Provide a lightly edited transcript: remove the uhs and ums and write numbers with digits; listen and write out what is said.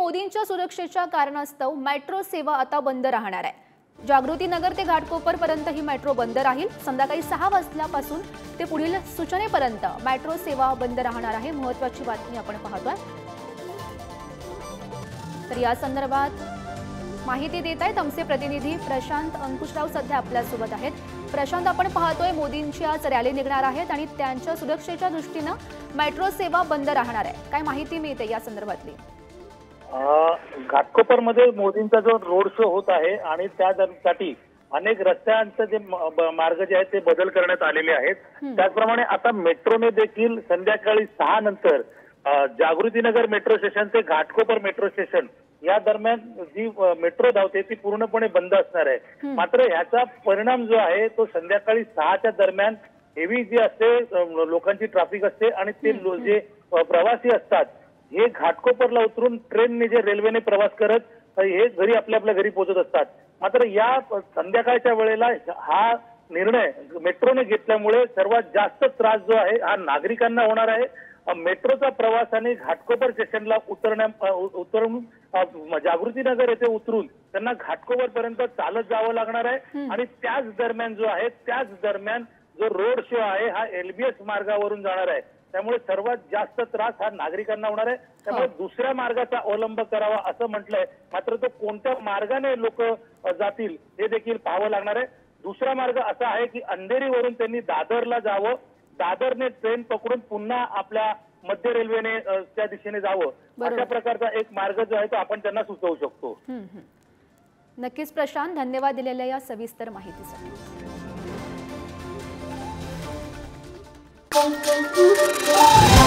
मोदींच्या सुरक्षेच्या कारणास्तव मेट्रो सेवा आता बंद राहणार आहे। जागृती नगर ते घाटकोपर पर्यंत ही मेट्रो बंद राहील। संध्याकाळी 6 वाजल्यापासून ते पुढील सूचनेपर्यंत मेट्रो सेवा बंद राहणार आहे। महत्त्वाची बातमी आपण पाहतोय। तर या संदर्भात माहिती देत आहेत आमचे प्रतिनिधी प्रशांत अंकुशराव सध्या आपल्या सोबत आहेत। प्रशांत, आपण पाहतोय मोदींची आज रॅली निघणार आहेत आणि त्यांच्या सुरक्षेच्या दृष्टीने मेट्रो सेवा बंद राहणार आहे। काय माहिती मिळते या संदर्भातली? घाटकोपर मध्ये मोदींचा जो रोड शो होत आहे आणि त्यासाठी अनेक रस्त्यांचे जे मार्ग जे आहेत ते बदल करण्यात आलेले आहेत। त्याचप्रमाणे आता मेट्रोने देखील संध्याकाळी 6 नंतर जागृतीनगर मेट्रो स्टेशन ते घाटकोपर मेट्रो स्टेशन या दरम्यान जी मेट्रो धावते ती पूर्णपणे बंद असणार आहे। मात्र ह्याचा परिणाम जो आहे तो संध्याकाळी 6च्या दरम्यान हेवी जी असते लोकांची ट्रॅफिक असते आणि ते जे प्रवासी असतात हे घाटकोपरला उतरून ट्रेनने जे रेल्वेने प्रवास करत हे घरी आपल्या घरी पोहोचत असतात। मात्र या संध्याकाळच्या वेळेला हा निर्णय मेट्रोने घेतल्यामुळे सर्वात जास्त त्रास जो आहे हा नागरिकांना होणार आहे। मेट्रोचा प्रवासाने घाटकोपर स्टेशनला उतरून जागृतीनगर येथे उतरून त्यांना घाटकोपर पर्यंत चालत जावं लागणार आहे आणि त्याच दरम्यान जो रोड शो आहे हा एलबीएस मार्गावरून जाणार आहे। त्यामुळे सर्वात जास्त त्रास हा नागरिकांना होणार आहे। त्यामुळे दुसऱ्या मार्गाचा अवलंब करावा असं म्हटलंय। मात्र तो कोणत्या मार्गाने लोक जातील हे देखील पाहावं लागणार आहे। दुसरा मार्ग असा आहे की अंधेरीवरून त्यांनी दादरला जावं, दादरने ट्रेन पकडून पुन्हा आपल्या मध्य रेल्वेने त्या दिशेने जावं। अशा प्रकारचा एक मार्ग जो आहे तो आपण त्यांना सुचवू शकतो। नक्कीच प्रशांत, धन्यवाद दिलेल्या या सविस्तर माहितीसाठी। Thank you.